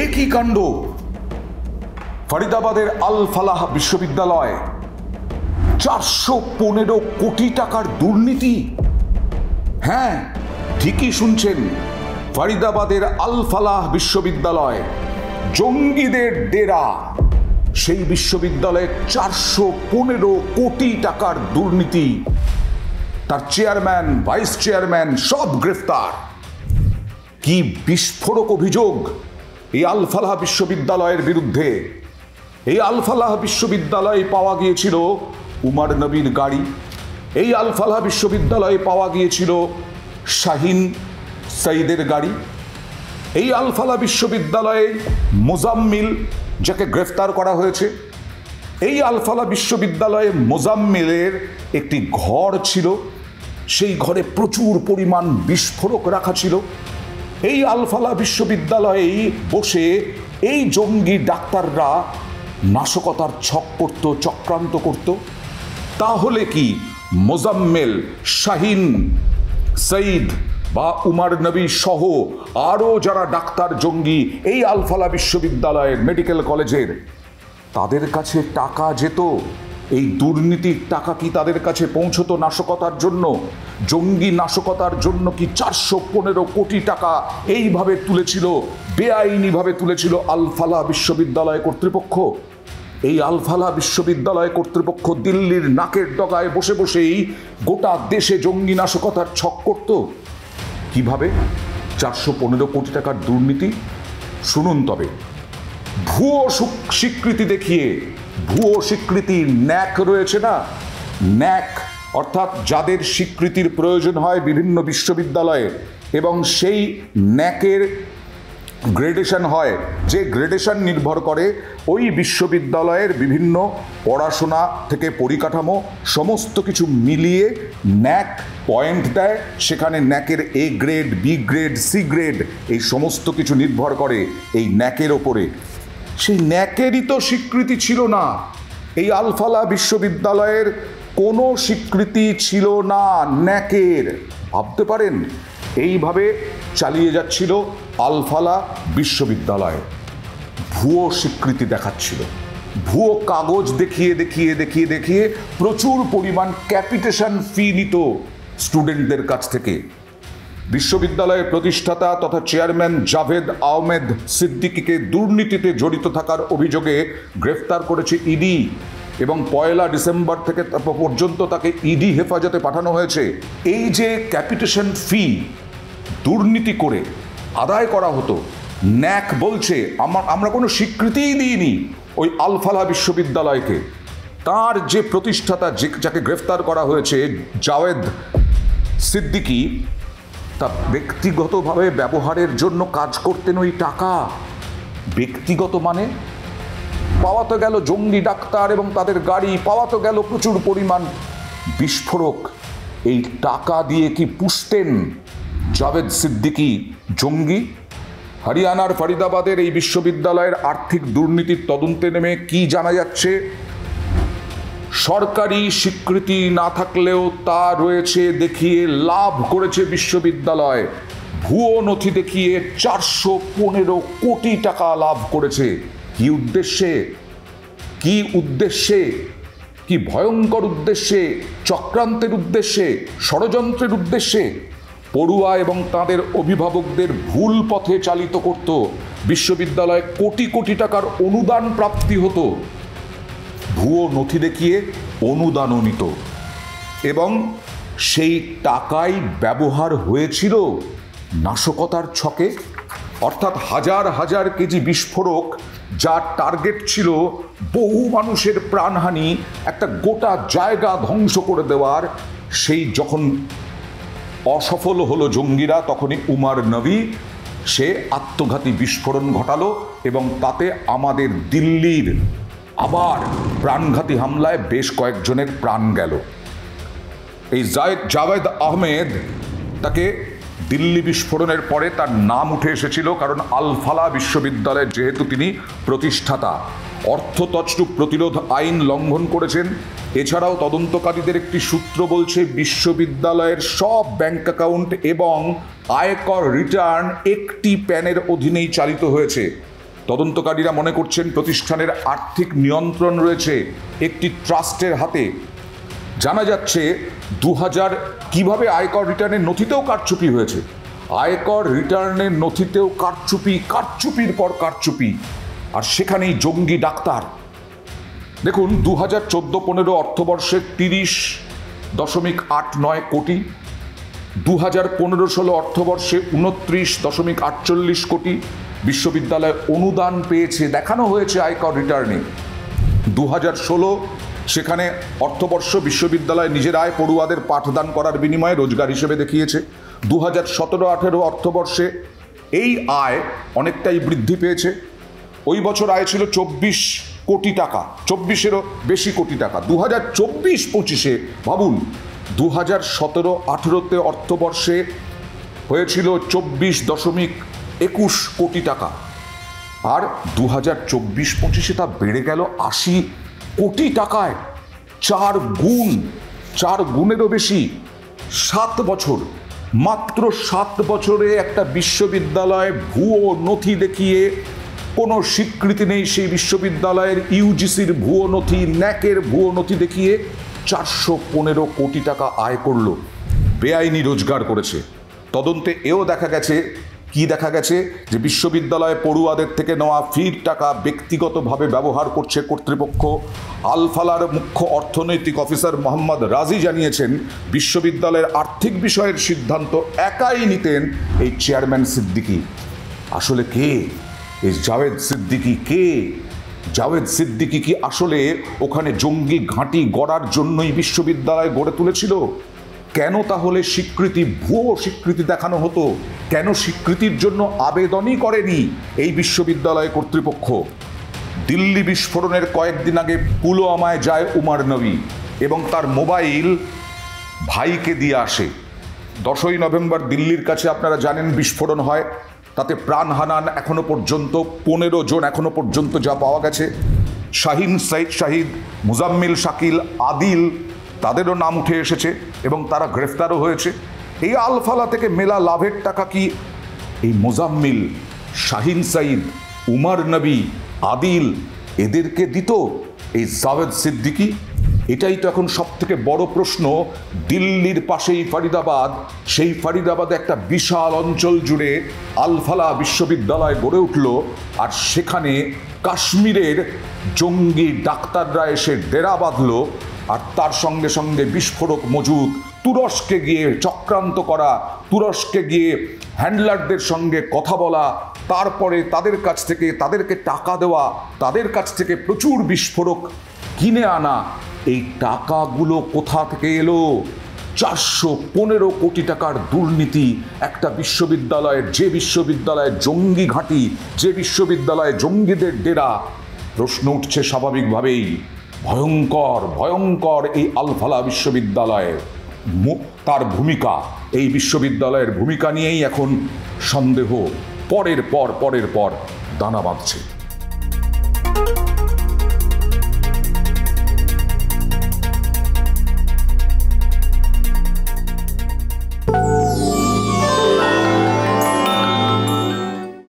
একই কাণ্ড, ফরিদাবাদের আল ফালাহ বিশ্ববিদ্যালয়, 415 কোটি টাকার দুর্নীতি। হ্যাঁ, ঠিকই শুনছেন, ফরিদাবাদের আল ফালাহ বিশ্ববিদ্যালয় জঙ্গিদের ডেরা। সেই বিশ্ববিদ্যালয়ে 415 কোটি টাকার দুর্নীতি। তার চেয়ারম্যান, ভাইস চেয়ারম্যান সব গ্রেফতার। কি বিস্ফোরক অভিযোগ এই আল ফালাহ বিশ্ববিদ্যালয়ের বিরুদ্ধে। এই আল ফালাহ বিশ্ববিদ্যালয়ে পাওয়া গিয়েছিল উমর নবীর গাড়ি। এই আল ফালাহ বিশ্ববিদ্যালয়ে পাওয়া গিয়েছিল শাহিন সঈদের গাড়ি। এই আল ফালাহ বিশ্ববিদ্যালয়ে মোজাম্মিল, যাকে গ্রেফতার করা হয়েছে, এই আল ফালাহ বিশ্ববিদ্যালয়ে মোজাম্মিলের একটি ঘর ছিল। সেই ঘরে প্রচুর পরিমাণ বিস্ফোরক রাখা ছিল। এই আল ফালাহ বিশ্ববিদ্যালয়েই বসে এই জঙ্গি ডাক্তাররা নাশকতার ছক করত, চক্রান্ত করত। তাহলে কি মোজাম্মেল, শাহিন সঈদ বা উমর নবী সহ আরও যারা ডাক্তার জঙ্গি এই আল ফালাহ বিশ্ববিদ্যালয়ের মেডিকেল কলেজের, তাদের কাছে টাকা যেত? এই দুর্নীতির টাকা কি তাদের কাছে পৌঁছতো নাশকতার জন্য? জঙ্গি নাশকতার জন্য কি 415 কোটি টাকা এইভাবে তুলেছিল, বেআইনিভাবে তুলেছিল আল ফালাহ বিশ্ববিদ্যালয় কর্তৃপক্ষ? এই আল ফালাহ বিশ্ববিদ্যালয় কর্তৃপক্ষ দিল্লির নাকের ডগায় বসে বসেই গোটা দেশে জঙ্গি নাশকতার ছক করত। কিভাবে? 415 কোটি টাকার দুর্নীতি। শুনুন তবে। ভুয়ো স্বীকৃতি দেখিয়ে, ভুয়ো স্বীকৃতি, ন্যাক রয়েছে না, ন্যাক অর্থাৎ যাদের স্বীকৃতির প্রয়োজন হয় বিভিন্ন বিশ্ববিদ্যালয়ে, এবং সেই ন্যাকের গ্রেডেশন হয়, যে গ্রেডেশন নির্ভর করে ওই বিশ্ববিদ্যালয়ের বিভিন্ন পড়াশোনা থেকে পরিকাঠামো সমস্ত কিছু মিলিয়ে ন্যাক পয়েন্ট দেয়। সেখানে ন্যাকের A grade, B grade, C grade এই সমস্ত কিছু নির্ভর করে এই ন্যাকের ওপরে। সেই ন্যাকেরই তো স্বীকৃতি ছিল না। এই আল ফালাহ বিশ্ববিদ্যালয়ের কোনো স্বীকৃতি ছিল না ন্যাকের। ভাবতে পারেন, এইভাবে চালিয়ে যাচ্ছিল আল ফালাহ বিশ্ববিদ্যালয়। ভুয়ো স্বীকৃতি দেখাচ্ছিল, ভুয়ো কাগজ দেখিয়ে দেখিয়ে দেখিয়ে দেখিয়ে প্রচুর পরিমাণ ক্যাপিটেশন ফি নিত স্টুডেন্টদের কাছ থেকে। বিশ্ববিদ্যালয়ের প্রতিষ্ঠাতা তথা চেয়ারম্যান জাভেদ আহমেদ সিদ্দিকীকে দুর্নীতিতে জড়িত থাকার অভিযোগে গ্রেফতার করেছে ইডি, এবং 1 ডিসেম্বর থেকে পর্যন্ত তাকে ইডি হেফাজতে পাঠানো হয়েছে। এই যে ক্যাপিটেশন ফি দুর্নীতি করে আদায় করা হতো, ন্যাক বলছে আমরা কোনো স্বীকৃতিই দিইনি ওই আল ফালাহ বিশ্ববিদ্যালয়কে। তার যে প্রতিষ্ঠাতা, যাকে গ্রেফতার করা হয়েছে জাভেদ সিদ্দিকী, তা ব্যক্তিগতভাবে ব্যবহারের জন্য কাজ করতেন ওই টাকা। ব্যক্তিগত মানে পাওয়া তো গেল জঙ্গি ডাক্তার এবং তাদের গাড়ি, পাওয়া তো গেল প্রচুর পরিমাণ বিস্ফোরক। এই টাকা দিয়ে কি পুষতেন জাভেদ সিদ্দিকী জঙ্গি? হরিয়ানার ফরিদাবাদের এই বিশ্ববিদ্যালয়ের আর্থিক দুর্নীতির তদন্তে নেমে কি জানা যাচ্ছে? সরকারি স্বীকৃতি না থাকলেও তা রয়েছে দেখিয়ে লাভ করেছে বিশ্ববিদ্যালয়। ভুয়ো নথি দেখিয়ে 415 কোটি টাকা লাভ করেছে। কি উদ্দেশ্যে? কি উদ্দেশ্যে? কি ভয়ঙ্কর উদ্দেশ্যে? চক্রান্তের উদ্দেশ্যে, ষড়যন্ত্রের উদ্দেশ্যে। পড়ুয়া এবং তাদের অভিভাবকদের ভুল পথে চালিত করত। বিশ্ববিদ্যালয়ে কোটি কোটি টাকার অনুদান প্রাপ্তি হতো। ভুয়ো নথি দেখিয়ে অনুদানও নিত, এবং সেই টাকাই ব্যবহার হয়েছিল নাশকতার ছকে। অর্থাৎ হাজার হাজার কেজি বিস্ফোরক, যার টার্গেট ছিল বহু মানুষের প্রাণহানি, একটা গোটা জায়গা ধ্বংস করে দেওয়ার, সেই যখন অসফল হলো জঙ্গিরা, তখনই উমর নবী সে আত্মঘাতী বিস্ফোরণ ঘটালো, এবং তাতে আমাদের দিল্লির আবার প্রাণঘাতী হামলায় বেশ কয়েকজনের প্রাণ গেল। এই জাভেদ আহমেদ, তাকে দিল্লি বিস্ফোরণের পরে তার নাম উঠে এসেছিল, কারণ আল ফালাহ বিশ্ববিদ্যালয়ের যেহেতু তিনি প্রতিষ্ঠাতা। অর্থ তছরূপ প্রতিরোধ আইন লঙ্ঘন করেছেন। এছাড়াও তদন্তকারীদের একটি সূত্র বলছে বিশ্ববিদ্যালয়ের সব ব্যাংক অ্যাকাউন্ট এবং আয়কর রিটার্ন একটি প্যানের অধীনেই চালিত হয়েছে। তদন্তকারীরা মনে করছেন প্রতিষ্ঠানের আর্থিক নিয়ন্ত্রণ রয়েছে একটি ট্রাস্টের হাতে। জানা যাচ্ছে 2000 কিভাবে আয়কর রিটার্নের নথিতেও কারচুপি হয়েছে, আয়কর রিটার্নের নথিতেও কারচুপি, কারচুপির পর কারচুপি, আর সেখানেই জঙ্গি ডাক্তার। দেখুন 2014-15 অর্থবর্ষে 30.89 কোটি, 2015-16 অর্থবর্ষে 29.48 কোটি বিশ্ববিদ্যালয় অনুদান পেয়েছে, দেখানো হয়েছে আয়কর রিটার্নে। 2016 সেখানে অর্থবর্ষ বিশ্ববিদ্যালয় নিজের আয় পড়ুয়াদের পাঠদান করার বিনিময়ে রোজগার হিসেবে দেখিয়েছে। 2017-18 অর্থবর্ষে এই আয় অনেকটাই বৃদ্ধি পেয়েছে। ওই বছর আয় ছিল 24 কোটি টাকা, 24-এরও বেশি কোটি টাকা। 2024-25 ভাবুন, 2017-18 অর্থবর্ষে হয়েছিল 24.21 কোটি টাকা, আর 2024-25 তা বেড়ে গেল 80 কোটি টাকায়, 4 গুণেরও বেশি। 7 বছর, মাত্র 7 বছরে একটা বিশ্ববিদ্যালয় ভুয়ো নথি দেখিয়ে, কোনো স্বীকৃতি নেই সেই বিশ্ববিদ্যালয়ের, ইউজিসির ভুয়ো নথি, ন্যাকের ভুয়ো নথি দেখিয়ে 415 কোটি টাকা আয় করল, বেআইনি রোজগার করেছে। তদন্তে এও দেখা গেছে, কি দেখা গেছে, যে বিশ্ববিদ্যালয়ে পড়ুয়াদের থেকে নেওয়া ফির টাকা ব্যক্তিগতভাবে ব্যবহার করছে কর্তৃপক্ষ। আলফালার মুখ্য অর্থনৈতিক অফিসার মোহাম্মদ রাজি জানিয়েছেন, বিশ্ববিদ্যালয়ের আর্থিক বিষয়ের সিদ্ধান্ত একাই নিতেন এই চেয়ারম্যান সিদ্দিকী। আসলে কে এই জাভেদ সিদ্দিকী? কে জাভেদ সিদ্দিকী? কি আসলে ওখানে জঙ্গি ঘাঁটি গড়ার জন্যই বিশ্ববিদ্যালয় গড়ে তুলেছিল? কেন তাহলে স্বীকৃতি, ভুয়ো স্বীকৃতি দেখানো হতো? কেন স্বীকৃতির জন্য আবেদনই করেনি এই বিশ্ববিদ্যালয় কর্তৃপক্ষ? দিল্লি বিস্ফোরণের কয়েকদিন আগে পুলওয়ামায় যায় উমর নবী এবং তার মোবাইল ভাইকে দিয়ে আসে। 10ই নভেম্বর দিল্লির কাছে আপনারা জানেন বিস্ফোরণ হয়, তাতে প্রাণ হারান এখনো পর্যন্ত 15 জন, এখনো পর্যন্ত যা পাওয়া গেছে। শাহিন শাহিদ, মুজাম্মিল, শাকিল, আদিল, তাদেরও নাম উঠে এসেছে এবং তারা গ্রেফতারও হয়েছে। এই আলফালা থেকে মেলা লাভের টাকা কি এই মুজাম্মিল, শাহিন সাইদ, উমর নবী, আদিল এদেরকে দিত এই জাভেদ সিদ্দিকী? এটাই তো এখন সব থেকে বড় প্রশ্ন। দিল্লির পাশেই ফরিদাবাদ, সেই ফরিদাবাদে একটা বিশাল অঞ্চল জুড়ে আলফালা বিশ্ববিদ্যালয় গড়ে উঠল, আর সেখানে কাশ্মীরের জঙ্গি ডাক্তাররা এসে ডেরা বাঁধল, আর তার সঙ্গে সঙ্গে বিস্ফোরক মজুদ, তুরস্কে গিয়ে চক্রান্ত করা, তুরস্কে গিয়ে হ্যান্ডলারদের সঙ্গে কথা বলা, তারপরে তাদের কাছ থেকে তাদেরকে টাকা দেওয়া, তাদের কাছ থেকে প্রচুর বিস্ফোরক কিনে আনা। এই টাকাগুলো কোথা থেকে এলো? 415 কোটি টাকার দুর্নীতি একটা বিশ্ববিদ্যালয়ের, যে বিশ্ববিদ্যালয়ে জঙ্গি ঘাঁটি, যে বিশ্ববিদ্যালয়ে জঙ্গিদের ডেরা। প্রশ্ন উঠছে স্বাভাবিকভাবেই, ভয়ঙ্কর ভয়ঙ্কর এই আলফালা বিশ্ববিদ্যালয়ে তার ভূমিকা, এই বিশ্ববিদ্যালয়ের ভূমিকা নিয়েই এখন সন্দেহ পরের পর দানা বাঁধছে।